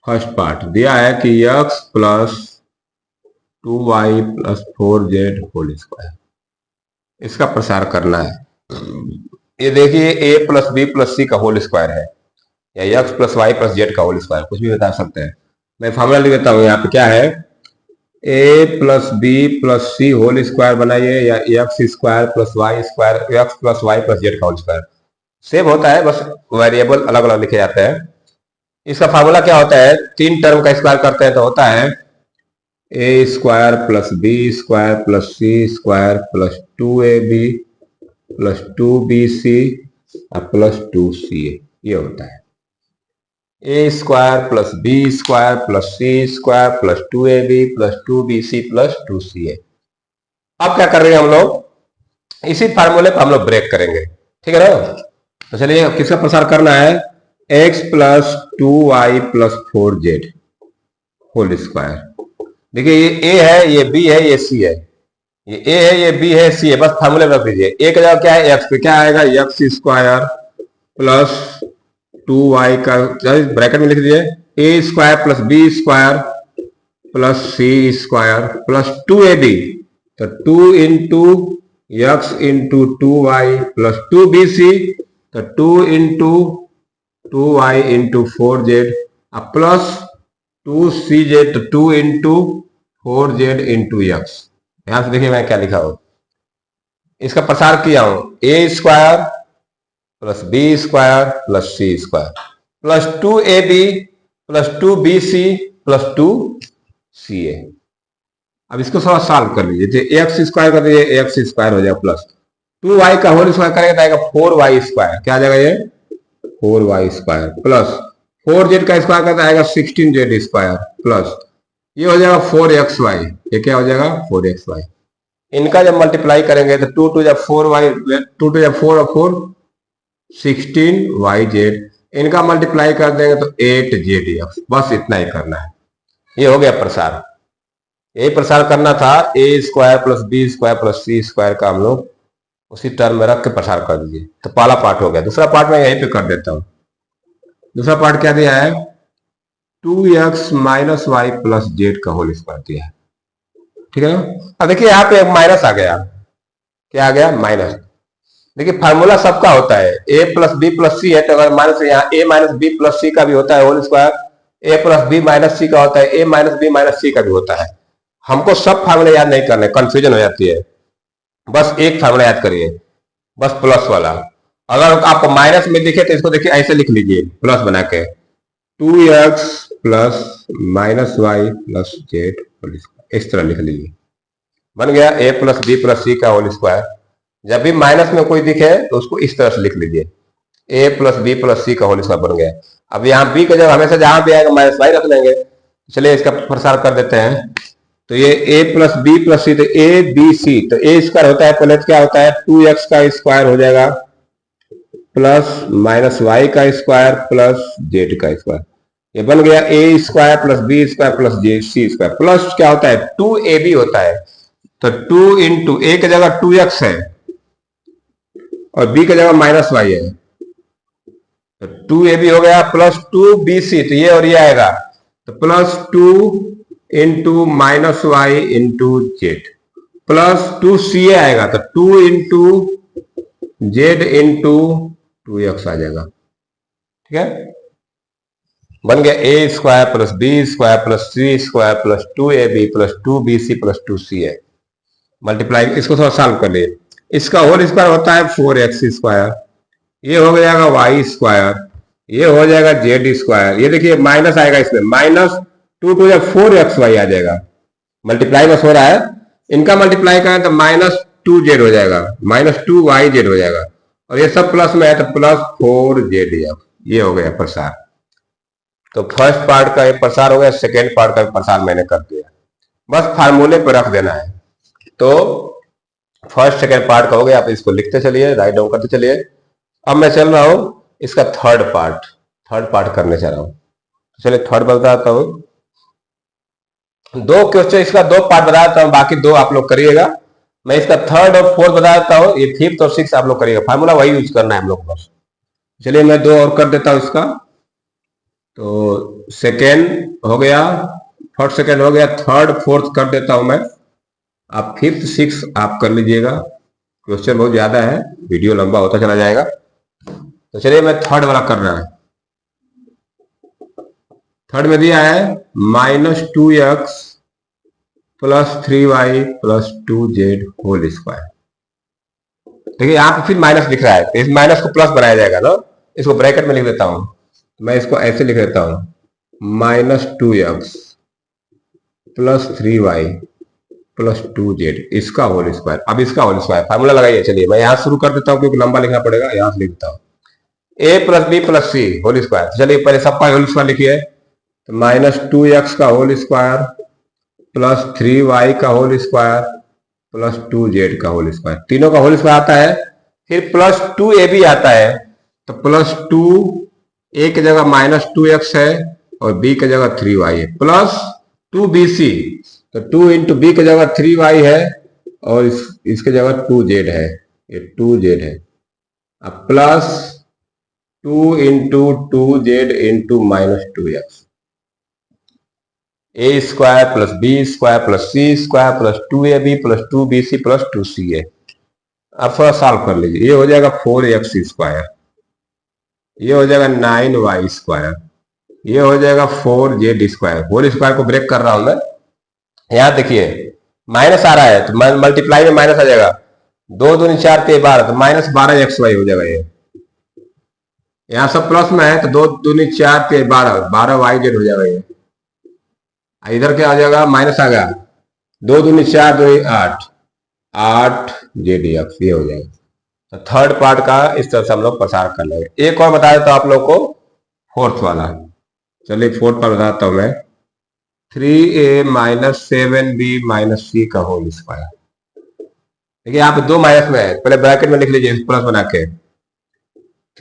फर्स्ट पार्ट दिया है कि x plus 2y plus 4z whole square, इसका प्रसार करना है। ये देखिए a plus B plus C का होल स्क्वायर है, या x plus Y plus Z का होल स्क्वायर, कुछ भी बता सकते हैं। मैं फॉर्मूला लिख देता हूं। यहाँ पे क्या है, a plus B plus C whole square बनाइए, या X square plus Y square, X plus Y plus Z का होल स्क्वायर। सेम होता है, बस वेरिएबल अलग अलग लिखे जाते हैं। इसका फार्मूला क्या होता है, 3 टर्म का स्क्वायर करते हैं तो होता है A square plus B square plus C square plus 2ab plus 2bc plus 2ca, ये होता है A square plus B square plus C square plus 2ab plus 2bc plus 2ca। अब क्या कर रहे हैं हम लोग, इसी फार्मूले पर हम लोग ब्रेक करेंगे। ठीक है ना, तो चलिए किसका प्रसार करना है, x plus 2y plus 4z whole square. देखिए ये a है, ये b है, ये c है, ये a है, ये b है, c है, बस फार्मूले रख दीजिए। a का जगह क्या है, x पे क्या आएगा, x स्क्वायर प्लस 2y का ब्रैकेट में लिख दीजिए a square plus b square plus c square plus 2ab, तो 2 into x into 2y plus 2bc, तो 2 into 2y into 4z plus 2cz, तो 2 इंटू 4z इंटू x। यहां से देखिए मैं क्या लिखा हूं, इसका प्रसार किया हूं, a square plus B square plus C square plus 2ab plus 2bc plus 2ca। अब इसको थोड़ा सॉल्व कर लीजिए, एक्स स्क्वायर कर दीजिए, एक्स स्क्वायर हो जाएगा प्लस 2y का होल स्क्वायर करेगा तो आएगा 4y स्क्वायर, क्या आ जाएगा ये 4y स्क्वायर प्लस 4z का स्क्वायर करता आएगा 16z स्क्वायर प्लस ये हो जाएगा 4xy, ये क्या हो जाएगा 4xy। इनका जब मल्टीप्लाई करेंगे तो 2 टू जब 4y, 2 टू जब 4 और 4 16yz, इनका मल्टीप्लाई कर देंगे तो 8zx। बस इतना ही करना है, ये हो गया प्रसार। यही प्रसार करना था, a square plus B square plus C square का हम लोग उसी टर्म में रख के प्रसार कर दीजिए। तो पहला पार्ट हो गया। दूसरा पार्ट मैं यहीं पे कर देता हूं। दूसरा पार्ट क्या दिया है, 2x minus Y plus Z का होल स्क्वायर दिया है। ठीक है ना। अब देखिए यहाँ पे माइनस आ गया, क्या आ गया, माइनस। देखिए फार्मूला सबका होता है, ए प्लस बी प्लस सी है, तो अगर माइनस यहाँ ए माइनस बी प्लस सी का भी होता है होल स्क्वायर, ए प्लस बी माइनस सी का होता है, ए माइनस बी माइनस सी का भी होता है। हमको सब फार्मूले याद नहीं करने, कंफ्यूजन हो जाती है। बस एक फार्मूला याद करिए, बस प्लस वाला। अगर आपको माइनस में दिखे तो इसको देखिए ऐसे लिख लीजिए प्लस बना के, 2x plus minus Y plus Z whole square, इस तरह लिख लीजिए, बन गया A plus B plus C का होल स्क्वायर। जब भी माइनस में कोई दिखे तो उसको इस तरह से लिख लीजिए, ए प्लस बी प्लस सी का होल स्क्वायर बन गया। अब यहाँ बी का जब हमेशा जहां भी आएगा माइनस वाई रख लेंगे। चलिए इसका प्रसार कर देते हैं। तो ये ए प्लस बी प्लस सी, तो ए बी सी, तो ए स्क्वायर होता है पहले क्या होता है, 2x का स्क्वायर हो जाएगा प्लस माइनस वाई का स्क्वायर प्लस जेड का स्क्वायर। ये बन गया A square plus B square plus J C square, plus क्या होता है 2ab होता है। तो 2 इंटू ए की जगह 2x है और बी की जगह माइनस वाई है, तो 2ab हो गया प्लस 2bc, तो ये और ये आएगा, तो plus 2 into minus Y into Z plus 2ca आएगा, तो 2 इंटू जेड इंटू 2x आ जाएगा। ठीक है, बन गया A square plus B square plus C square plus 2ab plus 2bc plus 2ca। Multiply, इसको थोड़ा सॉल्व कर लिए। इसका होल स्क्वायर होता है 4x स्क्वायर, ये हो जाएगा वाई स्क्वायर, ये हो जाएगा जेड स्क्वायर। ये देखिए माइनस आएगा इसमें, माइनस 2 टू 4xy आ जाएगा। मल्टीप्लाई बस हो रहा है, इनका मल्टीप्लाई करें तो माइनस 2z हो जाएगा, माइनस 2yz हो जाएगा, और ये सब प्लस में है तो प्लस 4zf। ये हो गया प्रसार। तो फर्स्ट पार्ट का ये प्रसार हो गया, सेकेंड पार्ट का प्रसार मैंने कर दिया, बस फार्मूले पर रख देना है। तो फर्स्ट सेकेंड पार्ट का हो गया, आप इसको लिखते चलिए, राइट डाउन करते चलिए। अब मैं चल रहा हूं इसका थर्ड पार्ट करने चल रहा हूं। चलिए थर्ड बताता हूं, दो क्वेश्चन इसका दो पार्ट बताता हूं, बाकी दो आप लोग करिएगा। मैं इसका थर्ड और फोर्थ बता देता हूं, ये फिफ्थ और सिक्स आप लोग करिएगा, फार्मूला वही यूज करना है हम लोग बस। चलिए मैं दो और कर देता हूं इसका। तो सेकेंड हो गया, फर्स्ट सेकेंड हो गया, थर्ड फोर्थ कर देता हूं मैं। आप फिफ्थ सिक्स आप कर लीजिएगा, क्वेश्चन बहुत ज्यादा है, वीडियो लंबा होता चला जाएगा। तो चलिए मैं थर्ड वाला कर रहा है। थर्ड में दिया है minus 2x plus 3y plus 2z whole square. देखिए यहाँ पे फिर माइनस दिख रहा है, तो इस माइनस को प्लस बनाया जाएगा ना, इसको ब्रैकेट में लिख देता हूं। मैं इसको ऐसे लिख देता हूं, minus 2x plus 3y plus 2z, इसका होल स्क्वायर। अब इसका होल स्क्वायर फार्मूला लगाइए। चलिए मैं यहां शुरू कर देता हूं क्योंकि लंबा लिखना पड़ेगा, यहां से लिख देता हूं, a plus B plus C whole square. चलिए पहले सबका होल स्क्वायर लिखिए, तो माइनस 2x का होल स्क्वायर प्लस 3y का होल स्क्वायर प्लस 2z का होल स्क्वायर, तीनों का होल स्क्वायर आता है। फिर प्लस 2ab आता है, तो प्लस 2 a की जगह माइनस 2x है और b की जगह 3y है, प्लस 2bc, तो 2 इंटू बी की जगह 3y है और इसके जगह 2z है, ये 2z है। अब plus 2 into 2z into minus 2x, A square plus B square plus C square plus 2ab plus 2bc plus 2ca। अब थोड़ा सॉल्व कर लीजिए, ये हो जाएगा 4x स्क्वायर, ये हो जाएगा 9y स्क्वायर, ये हो जाएगा 4z स्क्वायर। होल स्क्वायर को ब्रेक कर रहा हूं मैं। यहां देखिए माइनस आ रहा है तो मल्टीप्लाई में माइनस आ जाएगा, 2 दूनी 4 3 12, तो माइनस 12xy हो जाएगा। ये यहां सब प्लस में है तो 2 दूनी 4 3 12, 12yz हो जाएगा। ये इधर क्या आ जाएगा, माइनस आ गया, 2 दूनी 4 2 8, 8zf, ये हो जाएगा। तो थर्ड पार्ट का इस तरह से हम लोग प्रसार कर लेंगे। एक और बता देता हूं आप लोग को, फोर्थ वाला। चलिए फोर्थ पार्ट बताता हूं मैं, 3a minus 7b minus c का होल स्क्वायर। देखिए यहाँ पे दो माइनस में है, पहले ब्रैकेट में लिख लीजिए प्लस बना के,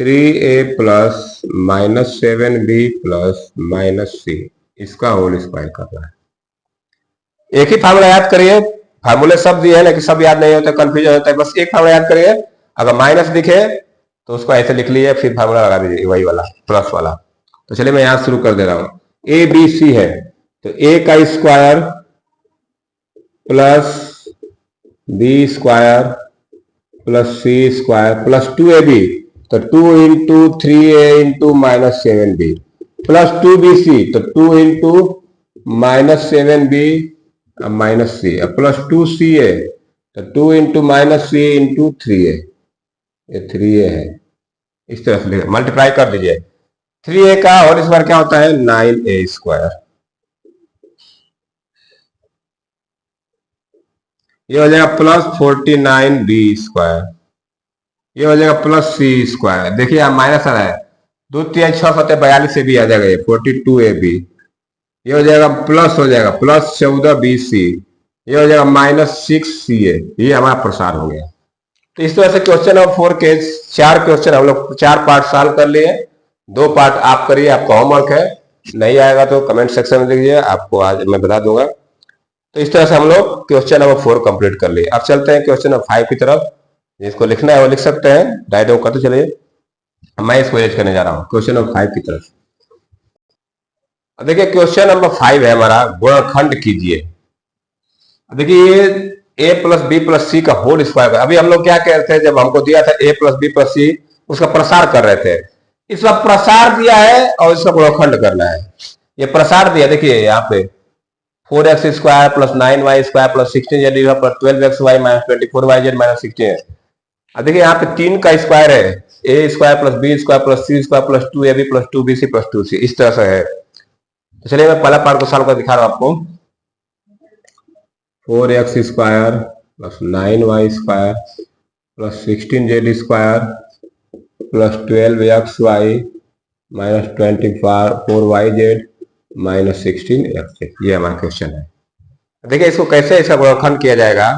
3a plus minus 7b plus minus c, इसका होल स्क्वायर करना है। एक ही फार्मूला याद करिए, फार्मूले सब दिए हैं लेकिन सब याद नहीं होता, कंफ्यूजन होता है, बस एक फार्मूला याद करिए। अगर माइनस दिखे तो उसको ऐसे लिख लीजिए, फिर फार्मूला लगा दीजिए वही वाला प्लस वाला। तो चलिए मैं यहां शुरू कर दे रहा हूं, ए बी सी है, तो a का square plus B square plus C square plus 2ab, तो 2 into 3a into minus 7b plus 2bc, तो 2 into minus 7b minus C plus 2ca, तो 2 इंटू माइनस सी इंटू 3a, ये 3a है। इस तरह से मल्टीप्लाई कर दीजिए। 3a का होल स्क्वायर क्या होता है 9a स्क्वायर, ये हो जाएगा प्लस 49b स्क्वायर, ये हो जाएगा प्लस सी स्क्वायर। देखिए यहाँ माइनस आ रहा है, 2 3 6 7 42 से भी आ जाएगा, ये 42ab, ये हो जाएगा प्लस, हो जाएगा प्लस 14bc, ये हो जाएगा माइनस 6ca, ये हमारा प्रसार हो गया। तो इस तरह से क्वेश्चन नंबर 4 के 4 क्वेश्चन हम लोग 4 पार्ट सॉल्व कर लिए, 2 पार्ट आप करिए, आपका होमवर्क है। नहीं आएगा तो कमेंट सेक्शन में लिखिए, आपको आज मैं बता दूंगा। तो इस तरह से हम लोग क्वेश्चन नंबर 4 कंप्लीट कर लिए। अब चलते हैं क्वेश्चन नंबर 5 की तरफ। जिसको लिखना है वो लिख सकते हैं, डायरेक्ट वो करते चलिए। मैं इसको एज करने जा रहा हूँ क्वेश्चन नंबर 5 की तरफ। अब देखिए क्वेश्चन नंबर 5 है हमारा, गुणनखंड कीजिए। देखिए ये a plus B plus C का होल स्क्वायर। अभी हम लोग क्या कह रहे थे, जब हमको दिया था a प्लस बी प्लस सी, उसका प्रसार कर रहे थे। इसका प्रसार दिया है और इसका गुणनखंड करना है। ये प्रसार दिया, देखिए यहाँ पे 4x square plus 9y square plus 16z plus 12xy minus 24yz minus 16 है। अब देखिए यहाँ पे 3 का स्क्वायर है, a square plus B square plus C square plus 2ab plus 2bc plus 2c, इस तरह से है। तो चलिए मैं पहला पार्ट को सॉल्व कर दिखा रहा हूँ आपको। 4x square plus 9y square plus 16z square plus 12xy minus 24yz minus 16x, ये हमारा क्वेश्चन है। देखिए इसको कैसे इसका गुणनखंड किया जाएगा।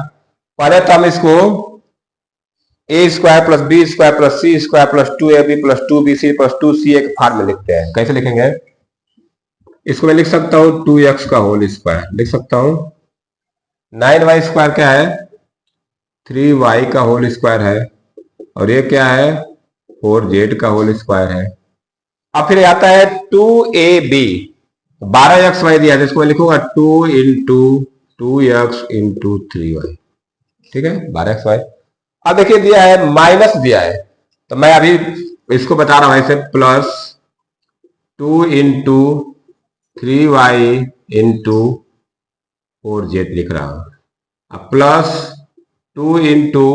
पहले तो हम इसको a square plus B square plus C square plus 2ab plus 2bc plus 2ca के फॉर्म में लिखते हैं। कैसे लिखेंगे, इसको मैं लिख सकता हूँ 2x का होल स्क्वायर, लिख सकता हूँ 9y स्क्वायर क्या है 3y का होल स्क्वायर है, और ये क्या है 4z का होल स्क्वायर है। अब फिर आता है 2ab, 12xy दिया है, इसको मैं लिखूंगा 2 इंटू 2x इंटू 3y, ठीक है 12xy। अब देखिए दिया है माइनस दिया है, तो मैं अभी इसको बता रहा हूं ऐसे, plus 2 into 3y into 4z लिख रहा हूं, अब plus 2 into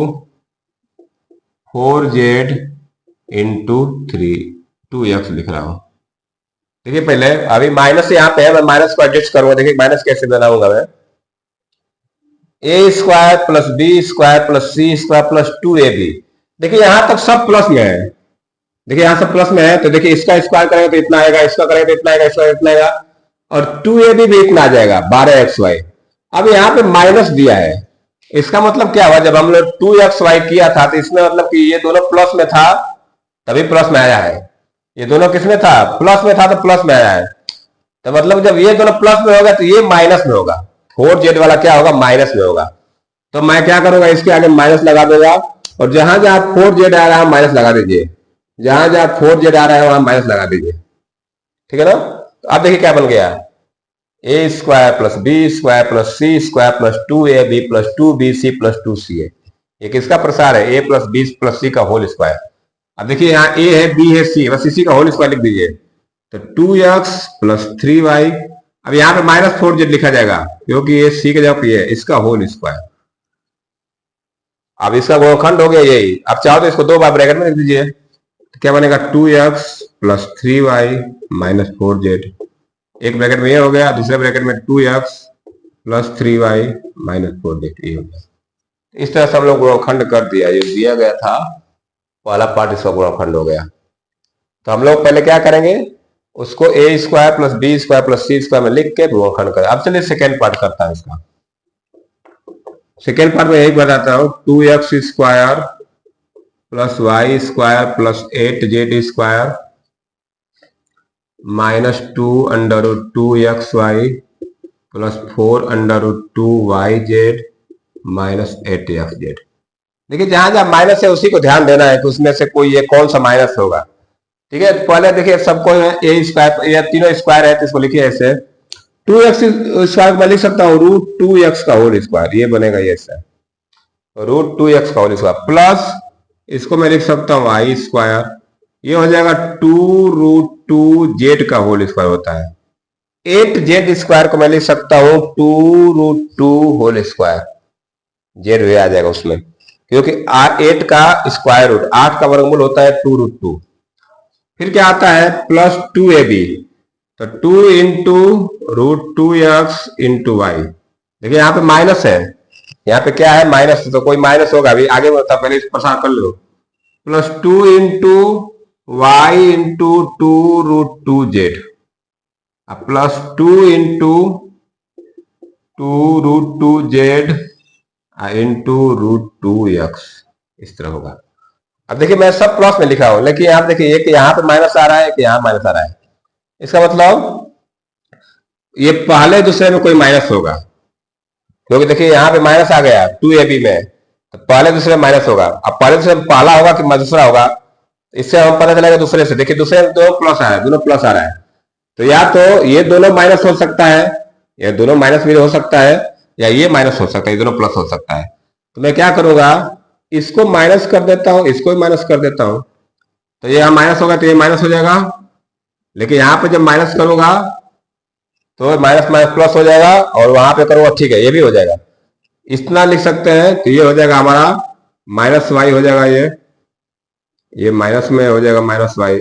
4z into 2x लिख रहा हूं। देखिए पहले अभी माइनस यहाँ पे है, मैं माइनस को एडजस्ट करूंगा। देखिए माइनस कैसे बनाऊंगा मैं, a square plus B square plus C square plus 2ab। देखिए यहां तक सब प्लस में है, देखिए यहां सब प्लस में है, तो देखिए इसका स्क्वायर करेंगे तो इतना आएगा, इसका करेंगे तो इतना आएगा, इसका इतना आएगा, और 2ab भी इतना आ जाएगा 12xy। अब यहाँ पे माइनस दिया है, इसका मतलब क्या हुआ, जब हम लोग 2xy किया था तो इसमें मतलब कि ये दोनों प्लस में था तभी प्लस में आया है, ये दोनों किसमें था प्लस में था तो प्लस में आया है। तो मतलब जब ये दोनों प्लस में होगा तो ये माइनस में होगा, 4z वाला क्या होगा माइनस में होगा। तो मैं क्या करूंगा, इसके आगे माइनस लगा दूंगा, और जहां जहां 4z आ रहा है माइनस लगा दीजिए, जहां जहां 4z आ रहा है वहां माइनस लगा दीजिए, ठीक है ना। तो अब देखिए क्या बन गया, a square plus B square plus C square plus 2ab plus 2bc plus 2ca। ये किसका प्रसार है, a plus B plus C का होल स्क्वायर। अब देखिए यहाँ a है b है c, बस इसी का होल स्क्वायर लिख दीजिए, तो 2x प्लस 3y। अब यहाँ पे माइनस 4z लिखा जाएगा क्योंकि ये c के जगह पे है, इसका होल स्क्वायर। अब इसका गुणनखंड हो गया यही। अब चाहो तो इसको 2 बार ब्रैकेट में लिख दीजिए, तो क्या बनेगा 2x plus 3y minus 4z, एक ब्रैकेट में ये हो गया, दूसरे ब्रैकेट में 2x plus 3y minus 4z, ये हो गया। इस तरह से हम लोग गुणनखंड कर दिया, ये दिया गया था पहला पार्ट, इसका गुणनखंड हो गया। तो हम लोग पहले क्या करेंगे, उसको a square plus B square plus C square में लिख के गुणनखंड करें। अब चलिए सेकेंड पार्ट करता है इसका। सेकेंड पार्ट में यही बताता हूं, 2x square plus Y square plus 8z square minus 2 under root 2xy plus 4 under root 2yz minus 8xz। देखिए जहां जहां माइनस है उसी को ध्यान देना है कि उसमें से कोई ये कौन सा माइनस होगा, ठीक है। पहले देखिए सबको a स्क्वायर, ये तीनों स्क्वायर है तो इसको लिखिए ऐसे, 2x स्क्वायर को मैं लिख सकता हूँ √2x का होल स्क्वायर, ये बनेगा ये सर √2x का होल स्क्वायर प्लस इसको मैं लिख सकता हूँ आई स्क्वायर, ये हो जाएगा 2√2z का होल स्क्वायर होता है। 8z स्क्वायर को मैं लिख सकता हूँ 2√2 होल स्क्वायर, जेड वे आ जाएगा उसमें, क्योंकि 8 का स्क्वायर रूट 8 का वर्गमूल होता है 2√2। फिर क्या आता है प्लस 2ab, तो 2 इंटू √2x इंटू वाई। देखिए यहाँ पे माइनस है, यहाँ पे क्या है माइनस, तो कोई माइनस होगा, अभी आगे बढ़ता पहले इस प्रसार कर लो। Plus 2 into Y into 2√2z plus 2 into 2√2z into √2x, इस तरह होगा। अब देखिए मैं सब प्लस में लिखा हूं, लेकिन यहाँ देखिए एक यहाँ पे माइनस आ रहा है, एक यहाँ माइनस आ रहा है, इसका मतलब ये पहले दूसरे में कोई माइनस होगा, क्योंकि देखिए यहाँ पे माइनस आ गया 2ab में, तो पहले दूसरे में माइनस होगा। अब पहले दूसरे में पहला होगा कि दूसरा होगा, इससे हम पता चलेगा दूसरे से। देखिए दूसरे में दो प्लस आ रहा है, दोनों प्लस आ रहा है, तो या तो ये दोनों माइनस हो सकता है, या दोनों माइनस भी हो सकता है, या ये माइनस हो सकता है, ये दोनों प्लस हो सकता है। तो मैं क्या करूंगा, इसको माइनस कर देता हूं, इसको भी माइनस कर देता हूं, तो ये यहाँ माइनस होगा तो ये माइनस हो जाएगा, लेकिन यहाँ पे जब माइनस करूंगा तो माइनस माइनस प्लस हो जाएगा, और वहां पे करूंगा ठीक है ये भी हो जाएगा। इतना लिख सकते हैं, तो ये हो जाएगा हमारा माइनस वाई हो जाएगा, ये माइनस में हो जाएगा माइनस वाई,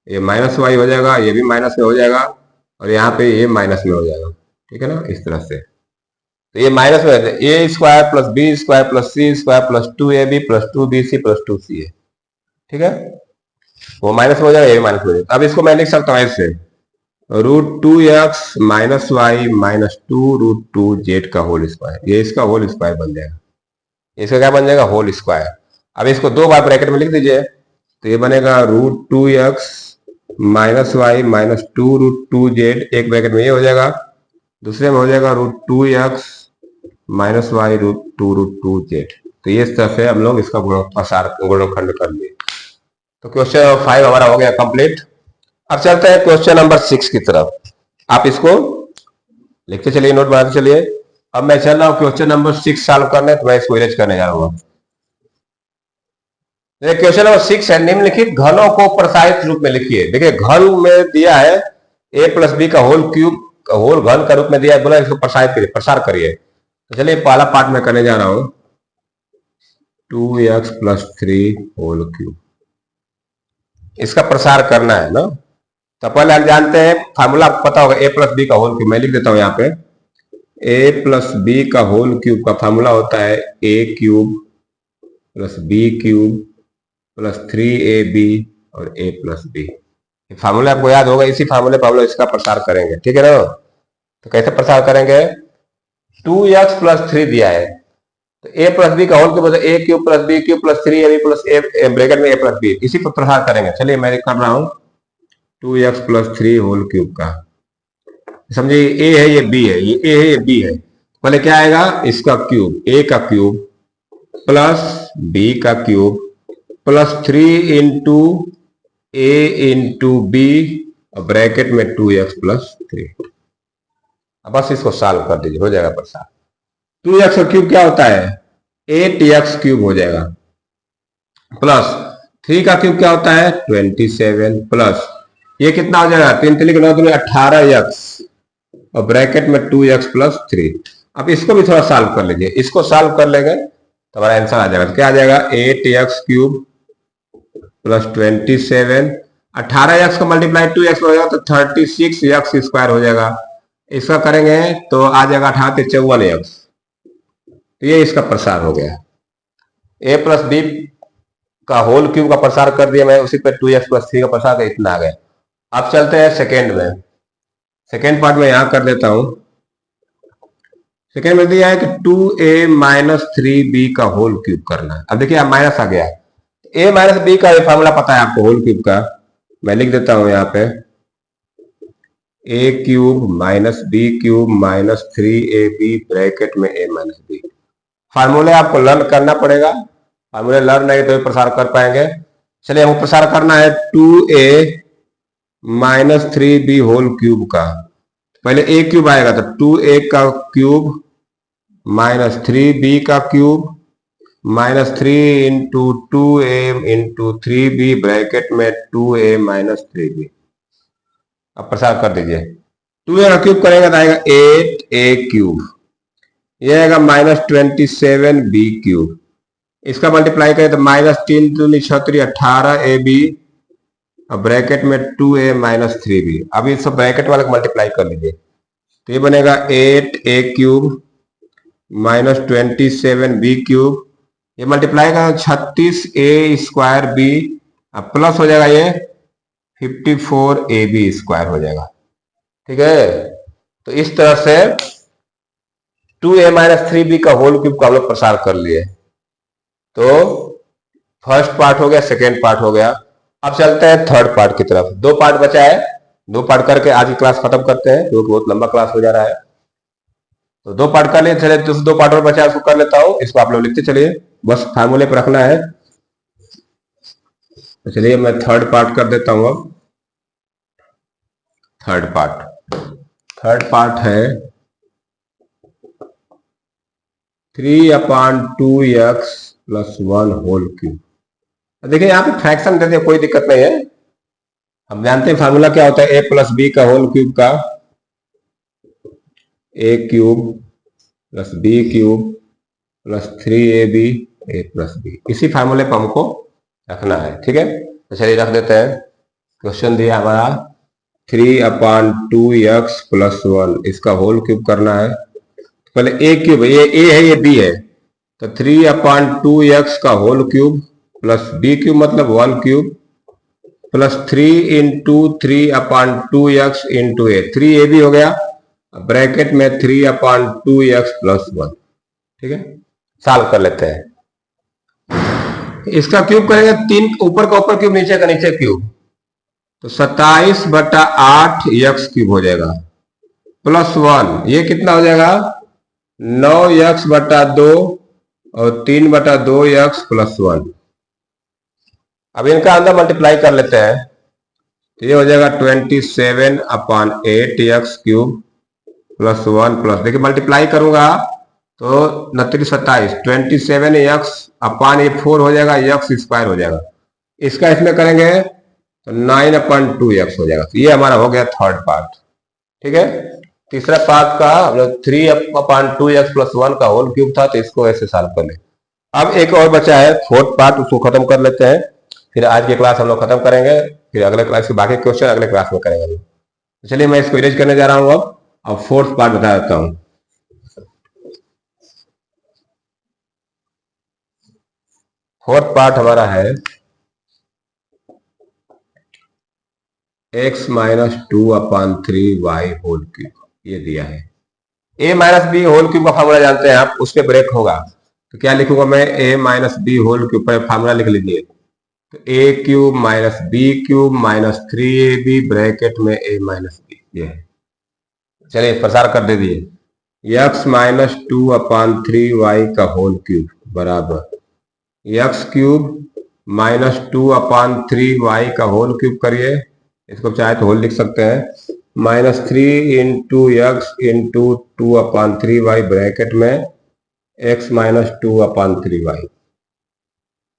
ये माइनस वाई हो जाएगा, ये भी माइनस में हो जाएगा, और यहाँ पे ये माइनस में हो जाएगा, ठीक है ना, इस तरह से। तो ये माइनस में A square plus B square plus C square plus 2ab plus 2bc plus 2ca, ठीक है, वो माइनस में हो जाएगा, ये माइनस में हो जाएगा। अब इसको मैं लिख सकता हूँ ऐसे √2x minus Y minus 2√2z का होल स्क्वायर, ये इसका होल स्क्वायर बन जाएगा, इसका क्या बन जाएगा होल स्क्वायर। अब इसको दो बार ब्रैकेट में लिख दीजिए, तो ये बनेगा √2x minus Y minus 2√2z, एक ब्रैकेट में ये हो जाएगा, दूसरे में हो जाएगा √2x माइनस वाई √2√2z। तो ये इस तरह से हम लोग इसका गुणनखंड कर लिए। तो क्वेश्चन नंबर 5 हमारा हो गया कंप्लीट। अब चलते हैं क्वेश्चन नंबर 6 की तरफ। आप इसको लिखते चलिए, नोट बनाते चलिए। अब मैं चल रहा हूं क्वेश्चन नंबर 6 सॉल्व करने, तो मैं इसको इरेज करने जा रहा हूं। क्वेश्चन नंबर 6 है, निम्नलिखित घनों को प्रसारित रूप में लिखिए। देखिए घन में दिया है a प्लस बी का होल क्यूब, होल घन का रूप में दिया है, बोला इसको प्रसारित करिए, प्रसार करिए। तो चलिए पहला पार्ट में करने जा रहा हूं, 2x प्लस 3 होल क्यूब, इसका प्रसार करना है ना। तो पहले हम जानते हैं फार्मूला पता होगा, a प्लस बी का होल क्यूब, मैं लिख देता हूं यहाँ पे, a प्लस बी का होल क्यूब का फार्मूला होता है a cube plus B cube plus 3ab और a प्लस बी। फार्मूला आपको याद होगा, इसी फार्मूले पर हम लोग इसका प्रसार करेंगे, ठीक है ना। तो कैसे प्रसार करेंगे, 2x प्लस 3 दिया है, तो a प्लस बी का whole cube a cube plus B cube plus 3ab plus a bracket में a प्लस बी, इसी पर प्रसार करेंगे। चलिए मैं कर रहा हूं 2x प्लस 3 होल क्यूब का, समझिए a है ये b है, ये a है ये b है, पहले क्या आएगा इसका क्यूब, a का क्यूब प्लस b का cube plus 3 into a into B bracket में 2x प्लस 3। अब बस इसको सॉल्व कर दीजिए, हो जाएगा प्रसार। 2x का क्यूब क्या होता है 8x क्यूब हो जाएगा, प्लस 3 का क्यूब क्या होता है 27, प्लस ये कितना हो जाएगा 3 3 9 18x और ब्रैकेट में 2x प्लस 3। अब इसको भी थोड़ा सॉल्व कर लीजिए, इसको सॉल्व कर लेंगे तो हमारा आंसर आ जाएगा। तो क्या आ जाएगा 8x क्यूब प्लस 27, 18x का मल्टीप्लाई 2x हो जाएगा तो 36x स्क्वायर हो जाएगा। इसका करेंगे तो आ जाएगा 18 54x। तो ये इसका प्रसार हो गया, a प्लस बी का होल क्यूब का प्रसार कर दिया मैं, उसी पर 2x प्लस 3 का प्रसार कर, इतना आ गया। अब चलते हैं सेकेंड में, सेकेंड पार्ट में यहां कर देता हूं। सेकेंड में दिया है कि 2a माइनस 3b का होल क्यूब करना है। अब देखिए माइनस आ गया, a माइनस बी का फॉर्मूला पता है आपको होल क्यूब का, मैं लिख देता हूं यहाँ पे a cube minus B cube minus 3ab bracket में a माइनस बी। फार्मूले आपको लर्न करना पड़ेगा, फार्मूले लर्न नहीं तो प्रसार कर पाएंगे। चलिए हमको प्रसार करना है 2a minus 3b whole cube का, पहले ए क्यूब आएगा तो 2a का क्यूब माइनस 3b का cube minus 3 into 2a into 3b bracket में 2a माइनस 3b। अब प्रसार कर दीजिए। 2a का क्यूब करेंगे तो आएगा 8a क्यूब, यह आएगा माइनस 27b क्यूब। इसका मल्टीप्लाई करें तो माइनस 3 दूनी 6 18ab और ब्रैकेट में 2a माइनस 3b। अभी सब ब्रैकेट वाले को मल्टीप्लाई कर लीजिए तो ये बनेगा 8a cube minus 27b cube, ये मल्टीप्लाई का 36a स्क्वायर b, अब प्लस हो जाएगा ये 54ab स्क्वायर हो जाएगा। ठीक है, तो इस तरह से 2a माइनस 3b का होल क्यूब का हम लोग प्रसार कर लिए। तो फर्स्ट पार्ट हो गया, सेकेंड पार्ट हो गया। अब चलते हैं थर्ड पार्ट की तरफ। 2 पार्ट बचा है, 2 पार्ट करके आज की क्लास खत्म करते हैं क्योंकि बहुत लंबा क्लास हो जा रहा है। तो 2 पार्ट कर लिए, चलिए 2 पार्ट और बचा है उसको कर लेता हूं। इसको आप लोग लिखते चलिए, बस फार्मूले पर रखना है। तो चलिए मैं थर्ड पार्ट कर देता हूं। अब थर्ड पार्ट है 3/2x प्लस 1 होल क्यूब। देखिए यहाँ पे फ्रैक्शन दे दिया, कोई दिक्कत नहीं है। हम जानते हैं फार्मूला क्या होता है, a प्लस बी का होल क्यूब का a cube plus b cube plus 3ab a plus b। इसी फार्मूले पर हमको रखना है। ठीक है, तो चलिए रख देते हैं। क्वेश्चन दिया हमारा 3/2x प्लस 1, इसका होल क्यूब करना है। पहले a क्यूब, ये a है ये b है, तो 3/2x का whole cube plus b cube मतलब 1 cube plus 3 into 3/2x into a, 3ab हो गया ब्रैकेट में 3/2x प्लस 1। ठीक है, सॉल्व कर लेते हैं। इसका क्यूब करेंगे 3, ऊपर का ऊपर क्यूब नीचे का नीचे क्यूब, तो 27/8 x क्यूब हो जाएगा प्लस 1, ये कितना हो जाएगा 9x/2 और 3/2x प्लस 1। अब इनका अंदर मल्टीप्लाई कर लेते हैं तो ये हो जाएगा 27/8x क्यूब प्लस 1 प्लस, देखिए मल्टीप्लाई करूंगा तो 29 27, 27x अपान ये 4 हो जाएगा, x स्क्वायर हो जाएगा। इसका इसमें करेंगे तो 9/2x हो जाएगा। तो ये हमारा हो गया थर्ड पार्ट। ठीक है, तीसरा पार्ट का हम लोग 3/2x प्लस 1 का होल क्यूब था, तो इसको ऐसे सॉल्व कर ले। अब एक और बचा है फोर्थ पार्ट, उसको खत्म कर लेते हैं, फिर आज की क्लास हम लोग खत्म करेंगे, फिर अगले क्लास के बाकी क्वेश्चन अगले क्लास में करेंगे। तो चलिए मैं इसको इरेज करने जा रहा हूं। अब फोर्थ पार्ट बता देता हूं। फोर्थ पार्ट हमारा है x minus 2/3y whole cube, ये दिया है। a minus B whole cube का फार्मूला जानते हैं आप, उस पर ब्रेक होगा तो क्या लिखूंगा मैं, a minus B whole cube पर फार्मूला लिख लीजिए, तो a cube minus B cube minus 3ab bracket में a माइनस बी। ये है, चलिए प्रसार कर दे दिए। x माइनस 2/3y का होल क्यूब बराबर x क्यूब माइनस 2/3y का होल क्यूब करिए, इसको चाहे तो होल लिख सकते हैं, minus 3 into X into 2/3y bracket में x minus 2/3y,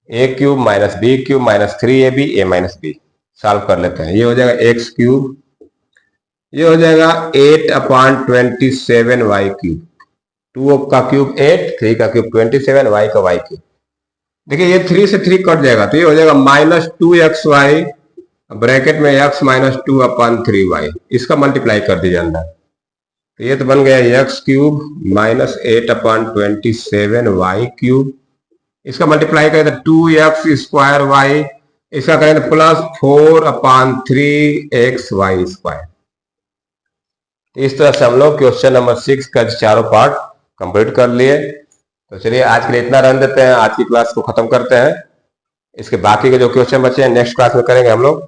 a cube minus B cube minus 3ab a minus B. Solve कर लेते हैं। ये हो जाएगा x क्यूब, ये हो जाएगा 8/27y क्यूब, 2 का क्यूब 8, 3 का क्यूब 27, y का y क्यूब। देखिए ये 3 से 3 कट जाएगा तो ये हो जाएगा माइनस 2xy ब्रैकेट में x माइनस 2/3y, इसका मल्टीप्लाई कर दीजिए अंदर, तो ये तो बन गया x cube minus 8/27y cube, इसका मल्टीप्लाई करें तो 2x स्क्वायर y, इसका करें तो प्लस 4/3xy स्क्वायर। इस तरह से हम लोग क्वेश्चन नंबर 6 का चारों पार्ट कंप्लीट कर लिए। तो चलिए आज के लिए इतना रहने देते हैं, आज की क्लास को खत्म करते हैं। इसके बाकी के जो क्वेश्चन बचे हैं नेक्स्ट क्लास में करेंगे हम लोग।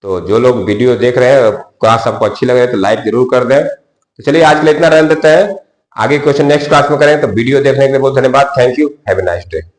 तो जो लोग वीडियो देख रहे हैं, क्लास आपको अच्छी लगे तो लाइक जरूर कर दें। तो चलिए आज के लिए इतना रहने देते हैं, आगे क्वेश्चन नेक्स्ट क्लास में करेंगे। तो वीडियो देखने के लिए बहुत धन्यवाद। Thank you, have a nice day.